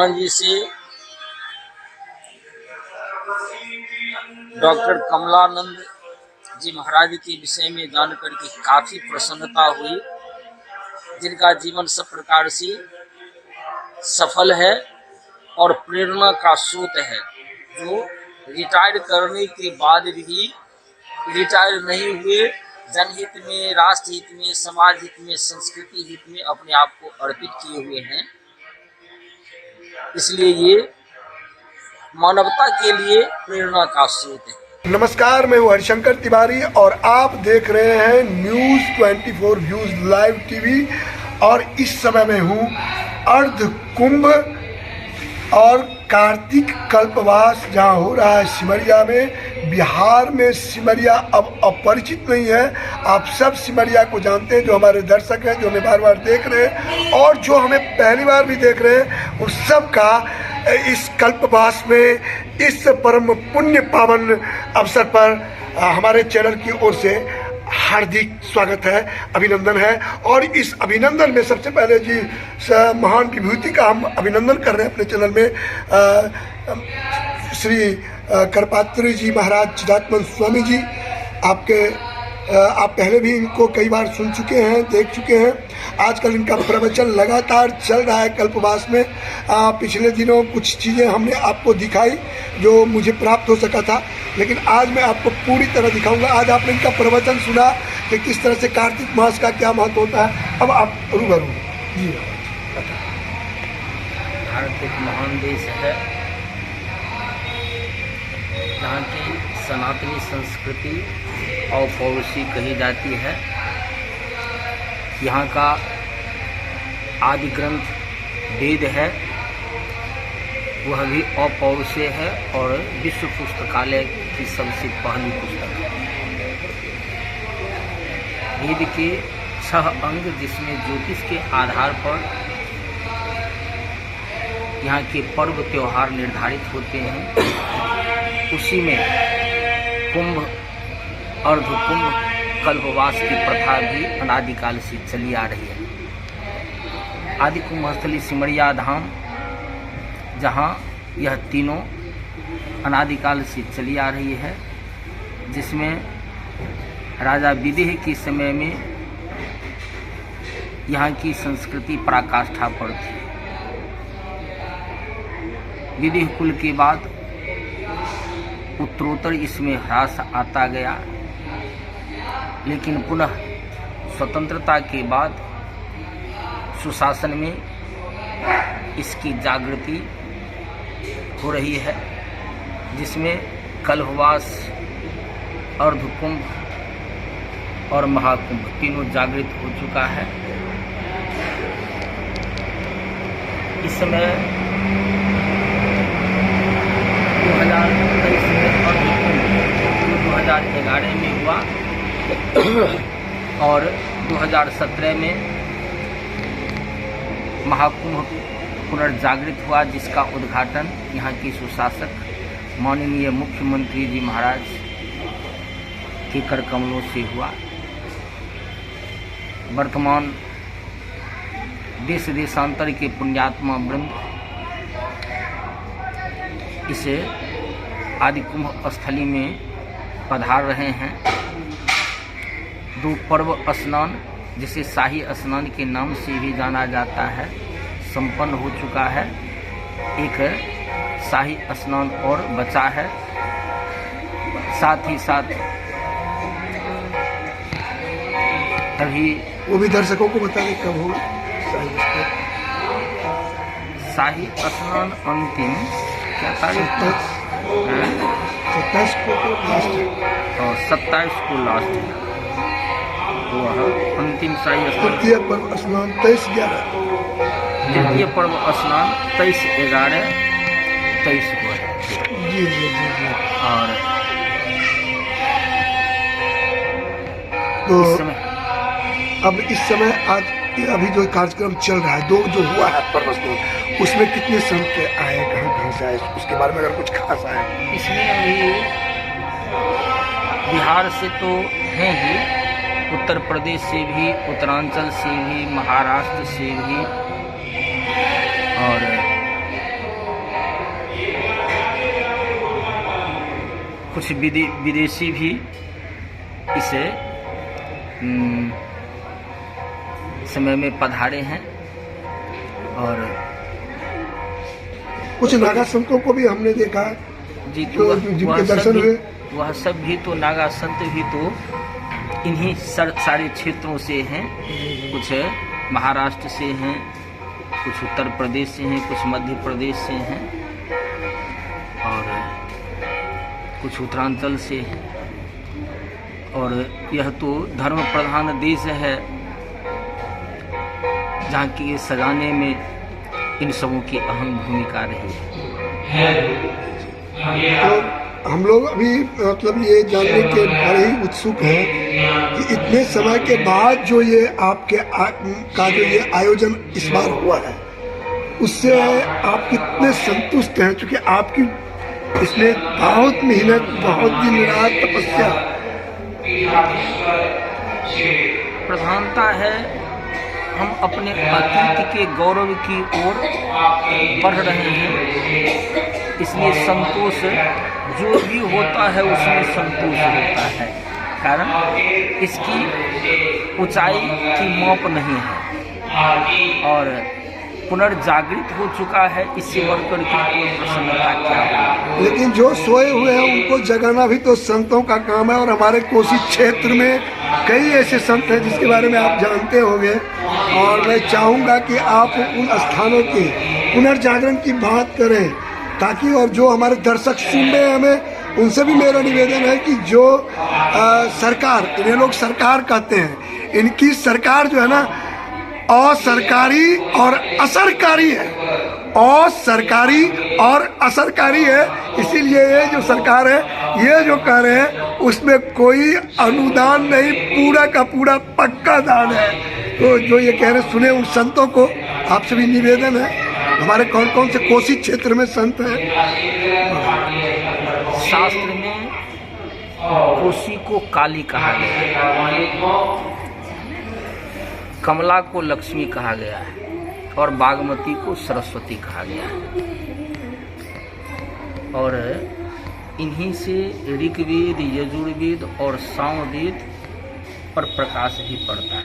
हनुमान जी से डॉक्टर कमलानंद जी महाराज के विषय में जानकर के काफी प्रसन्नता हुई, जिनका जीवन सब प्रकार से सफल है और प्रेरणा का स्रोत है, जो रिटायर करने के बाद भी रिटायर नहीं हुए, जनहित में, राष्ट्र हित में, समाज हित में, संस्कृति हित में अपने आप को अर्पित किए हुए हैं। इसलिए ये मानवता के लिए प्रेरणा का स्रोत है। नमस्कार, मैं हूँ हरिशंकर तिवारी और आप देख रहे हैं न्यूज़ 24 व्यूज़ लाइव टीवी। और इस समय मैं हूँ अर्ध कुंभ और कार्तिक कल्पवास जहाँ हो रहा है सिमरिया में। बिहार में सिमरिया अब अपरिचित नहीं है, आप सब सिमरिया को जानते हैं। जो हमारे दर्शक हैं, जो हमें बार बार देख रहे हैं और जो हमें पहली बार भी देख रहे हैं, उन सब का इस कल्पवास में इस परम पुण्य पावन अवसर पर हमारे चैनल की ओर से हार्दिक स्वागत है, अभिनंदन है। और इस अभिनंदन में सबसे पहले जी महान विभूति का हम अभिनंदन कर रहे हैं अपने चैनल में। श्री करपात्री जी महाराज चिदात्मन स्वामी जी, आप पहले भी इनको कई बार सुन चुके हैं, देख चुके हैं। आजकल इनका प्रवचन लगातार चल रहा है कल्पवास में। पिछले दिनों कुछ चीज़ें हमने आपको दिखाई जो मुझे प्राप्त हो सका था, लेकिन आज मैं आपको पूरी तरह दिखाऊंगा। आज आपने इनका प्रवचन सुना कि किस तरह से कार्तिक मास का क्या महत्व होता है। अब आप रूबरू जी। भारत एक महान देश है जहाँ की सनातनी संस्कृति और पौरुषी कही जाती है। यहाँ का आदि ग्रंथ वेद है, वह भी अपौरुषीय है और विश्व पुस्तकालय की सबसे पहली पुस्तक है। वेद के 6 अंग, जिसमें ज्योतिष के आधार पर यहाँ के पर्व त्योहार निर्धारित होते हैं, उसी में कुंभ, अर्धकुंभ, कल्पवास की प्रथा भी अनादिकाल से चली आ रही है। आदि कुंभस्थली सिमरिया धाम, जहाँ यह तीनों अनादिकाल से चली आ रही है, जिसमें राजा विदेह के समय में यहाँ की संस्कृति पराकाष्ठा पर थी। विदेह कुल के बाद उत्तरोत्तर इसमें ह्रास आता गया, लेकिन पुनः स्वतंत्रता के बाद सुशासन में इसकी जागृति हो रही है, जिसमें कल्पवास, अर्धकुंभ और महाकुंभ तीनों जागृत हो चुका है। इस समय 2023 में अर्धकुंभ 2011 में हुआ और 2017 में महाकुंभ पुनर्जागृत हुआ, जिसका उद्घाटन यहाँ के सुशासक माननीय मुख्यमंत्री जी महाराज के कर कमलों से हुआ। वर्तमान देश देशांतर के पुण्यात्मा वृंद इस आदि कुंभ स्थली में पधार रहे हैं। 2 पर्व स्नान, जिसे शाही स्नान के नाम से भी जाना जाता है, संपन्न हो चुका है। एक शाही स्नान और बचा है। साथ ही साथ तभी वो भी दर्शकों को बता दें कब होगा शाही स्नान। अंतिम क्या तारीख? 27 को लास्ट और 27 को लास्ट है। वह अंतिम शाही स्नान। तृतीय पर्व स्नान 23/11। तृतीय पर्व स्नान 23/11/23 को है। जी जी जी जी। और तो इस समय अब इस समय आज अभी जो कार्यक्रम चल रहा है, 2 जो हुआ है पर्व स्नान, उसमें कितने संत आए, कहाँ से आए, उसके बारे में अगर कुछ खास आए? इसमें अभी बिहार से तो हैं ही, उत्तर प्रदेश से भी, उत्तरांचल से भी, महाराष्ट्र से भी और कुछ विदेशी भी इसे समय में पधारे हैं और कुछ नागा संतों को भी हमने देखा जी, जो जिनके दर्शन हुए। वह सब भी तो नागा संत भी तो इन्हीं सारे क्षेत्रों से हैं। कुछ महाराष्ट्र से हैं, कुछ उत्तर प्रदेश से हैं, कुछ मध्य प्रदेश से हैं और कुछ उत्तरांचल से हैं। और यह तो धर्म प्रधान देश है जहाँ की सजाने में इन सबों की अहम भूमिका रही है। तो हम लोग अभी मतलब ये जानने के बड़े ही उत्सुक हैं कि इतने समय के बाद जो ये आपके का जो ये आयोजन इस बार हुआ है उससे आप कितने संतुष्ट हैं, क्योंकि आपकी इसमें बहुत मेहनत, बहुत दिन रात तपस्या प्रधानता है। हम अपने अतीत के गौरव की ओर बढ़ रहे हैं, इसलिए संतोष जो भी होता है उसमें संतोष होता है, कारण इसकी ऊंचाई की माप नहीं है और पुनर्जागृत हो चुका है, इससे बढ़कर की कोई प्रसन्नता क्या है। लेकिन जो सोए हुए हैं उनको जगाना भी तो संतों का काम है और हमारे कोसी क्षेत्र में कई ऐसे संत हैं जिसके बारे में आप जानते होंगे और मैं चाहूँगा कि आप उन स्थानों के पुनर्जागरण की बात करें ताकि और जो हमारे दर्शक सुन रहे हैं हमें उनसे भी मेरा निवेदन है कि जो सरकार, इन्हें लोग सरकार कहते हैं, इनकी सरकार जो है ना असरकारी और असरकारी है, असरकारी और असरकारी है। इसीलिए ये जो सरकार है ये जो कह रहे हैं उसमें कोई अनुदान नहीं, पूरा का पूरा पक्का दान है। तो जो ये कह रहे सुने उन संतों को आपसे भी निवेदन है। हमारे कौन कौन से कोसी क्षेत्र में संत हैं? शास्त्र में कोसी को काली कहा गया है, कमला को लक्ष्मी कहा गया है और बागमती को सरस्वती कहा गया है। और इन्हीं से ऋग्वेद, यजुर्वेद और सामवेद पर प्रकाश भी पड़ता है।